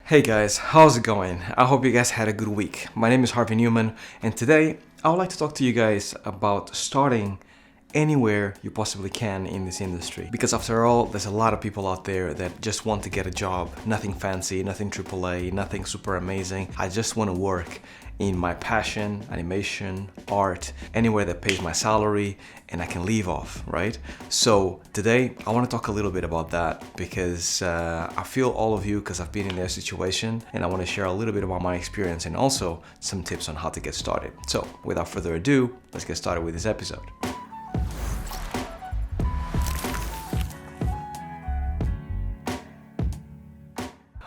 Hey guys, how's it going? I hope you guys had a good week. My name is Harvey Newman, and today I would like to talk to you guys about starting anywhere you possibly can in this industry. Because after all, there's a lot of people out there that just want to get a job. Nothing fancy, nothing AAA, nothing super amazing. I just want to work in my passion, animation, art, anywhere that pays my salary and I can leave off, right? So today I want to talk a little bit about that because I feel all of you because I've been in their situation, and I want to share a little bit about my experience and also some tips on how to get started. So without further ado, let's get started with this episode.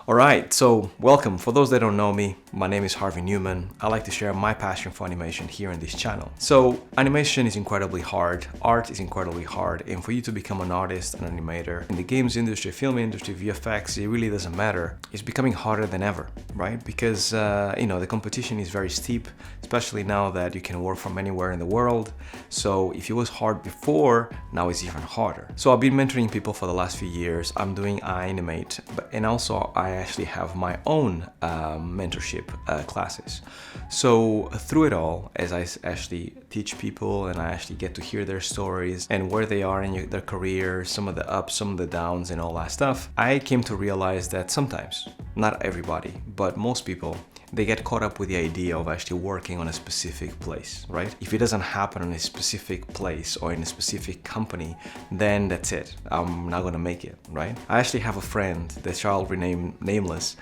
Alright, so welcome. For those that don't know me, my name is Harvey Newman. I like to share my passion for animation here on this channel. So animation is incredibly hard, art is incredibly hard, and for you to become an artist, an animator, in the games industry, film industry, VFX, it really doesn't matter. It's becoming harder than ever, right? Because, the competition is very steep, especially now that you can work from anywhere in the world. So if it was hard before, now it's even harder. So I've been mentoring people for the last few years. I'm doing iAnimate, and also I actually have my own mentorship classes. So through it all, as I actually teach people and I actually get to hear their stories and where they are in their career, some of the ups, some of the downs and all that stuff, I came to realize that sometimes, not everybody, but most people, they get caught up with the idea of actually working on a specific place, right? If it doesn't happen in a specific place or in a specific company, then that's it. I'm not gonna make it, right? I actually have a friend that shall remain nameless.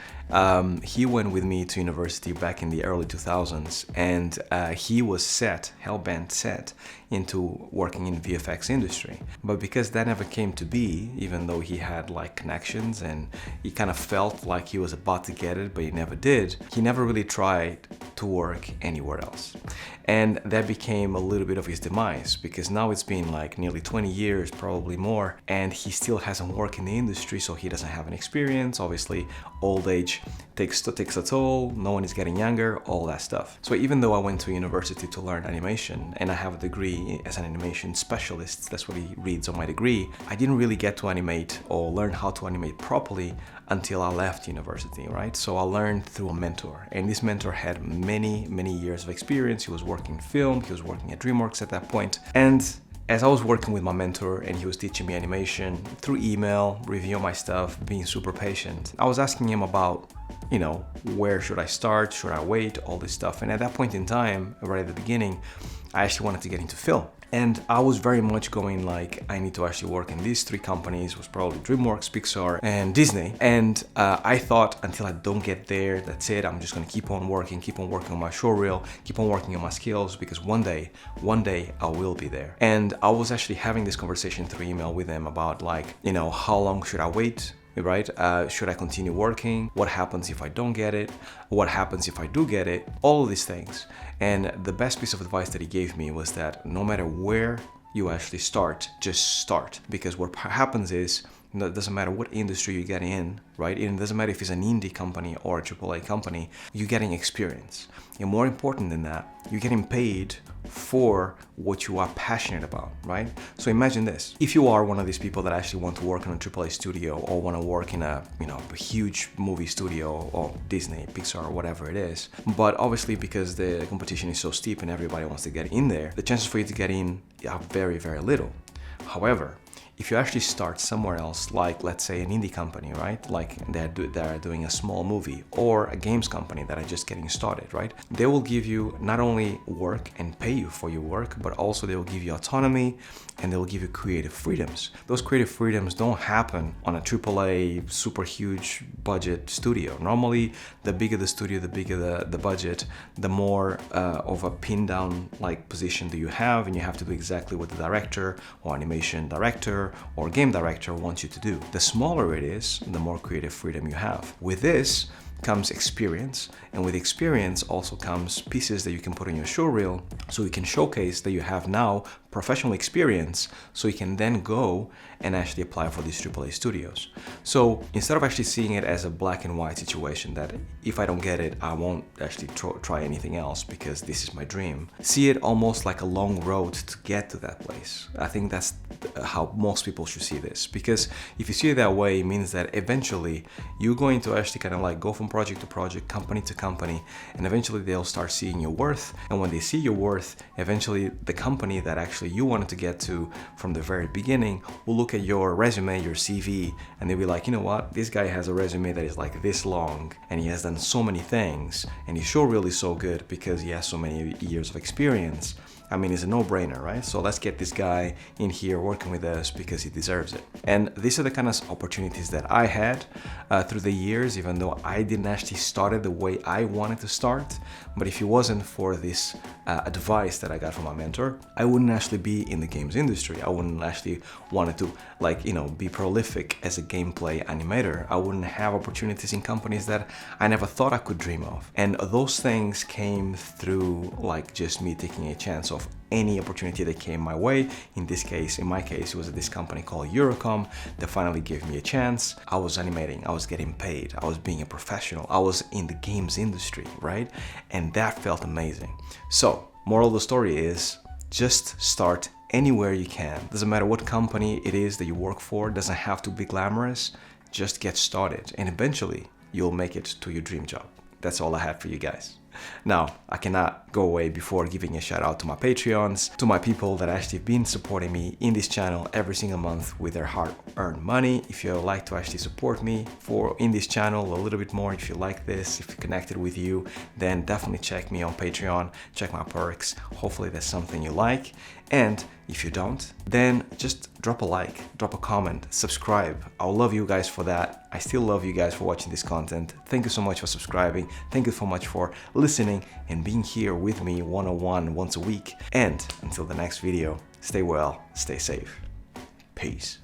He went with me to university back in the early 2000s, and he was hell-bent set into working in VFX industry. But because that never came to be, even though he had like connections and he kind of felt like he was about to get it, but he never did, he never really tried to work anywhere else. And that became a little bit of his demise, because now it's been like nearly 20 years, probably more, and he still hasn't worked in the industry, so he doesn't have an experience. Obviously, old age takes a toll, no one is getting younger, all that stuff. So even though I went to university to learn animation, and I have a degree as an animation specialist, that's what he reads on my degree, I didn't really get to animate or learn how to animate properly until I left university, right? So I learned through a mentor, and this mentor had many years of experience. He was working in film, he was working at DreamWorks at that point, and as I was working with my mentor and he was teaching me animation through email, reviewing my stuff, being super patient, I was asking him about, where should I start? Should I wait? All this stuff. And at that point in time, right at the beginning, I actually wanted to get into film. And I was very much going like, I need to actually work in these three companies, was probably DreamWorks, Pixar, and Disney. And I thought, until I don't get there, that's it. I'm just gonna keep on working on my showreel, keep on working on my skills, because one day I will be there. And I was actually having this conversation through email with him about like, how long should I wait? Right? Should I continue working? What happens if I don't get it? What happens if I do get it? All of these things. And the best piece of advice that he gave me was that no matter where you actually start, just start. Because what happens is, it doesn't matter what industry you get in, right? It doesn't matter if it's an indie company or a AAA company, you're getting experience. And more important than that, you're getting paid for what you are passionate about, right? So imagine this. If you are one of these people that actually want to work in a AAA studio or want to work in a huge movie studio or Disney, Pixar, or whatever it is, but obviously because the competition is so steep and everybody wants to get in there, the chances for you to get in are very little. However, if you actually start somewhere else, like let's say an indie company, right? Like they're doing a small movie, or a games company that are just getting started, right? They will give you not only work and pay you for your work, but also they will give you autonomy and they will give you creative freedoms. Those creative freedoms don't happen on a AAA super huge budget studio. Normally, the bigger the studio, the bigger the budget, the more of a pin down like position that you have, and you have to do exactly what the director or animation director or game director wants you to do. The smaller it is, the more creative freedom you have. With this comes experience, and with experience also comes pieces that you can put on your showreel, so you can showcase that you have now professional experience so you can then go and actually apply for these AAA studios. So instead of actually seeing it as a black and white situation that if I don't get it, I won't actually try anything else because this is my dream, see it almost like a long road to get to that place. I think that's how most people should see this, because if you see it that way, it means that eventually you're going to actually kind of like go from project to project, company to company, and eventually they'll start seeing your worth. And when they see your worth, eventually the company that actually you wanted to get to from the very beginning will look at your resume, your CV, and they'll be like, you know what, this guy has a resume that is like this long and he has done so many things and he's sure really so good because he has so many years of experience. I mean, it's a no-brainer, right? So let's get this guy in here working with us because he deserves it. And these are the kind of opportunities that I had through the years, even though I didn't actually start it the way I wanted to start. But if it wasn't for this advice that I got from my mentor, I wouldn't actually be in the games industry. I wouldn't actually want to be prolific as a gameplay animator. I wouldn't have opportunities in companies that I never thought I could dream of. And those things came through like just me taking a chance of any opportunity that came my way. In my case, it was this company called Eurocom that finally gave me a chance. I was animating, I was getting paid, I was being a professional, I was in the games industry, right? And that felt amazing. So, moral of the story is just start anywhere you can. Doesn't matter what company it is that you work for, doesn't have to be glamorous, just get started and eventually you'll make it to your dream job. That's all I had for you guys. Now, I cannot go away before giving a shout out to my Patreons, to my people that actually have been supporting me in this channel every single month with their hard-earned money. If you would like to actually support me in this channel a little bit more, if you like this, if it connected with you, then definitely check me on Patreon, check my perks. Hopefully that's something you like. And if you don't, then just drop a like, drop a comment, subscribe. I'll love you guys for that. I still love you guys for watching this content. Thank you so much for subscribing. Thank you so much for listening and being here with me one-on-one once a week. And until the next video, stay well, stay safe. Peace.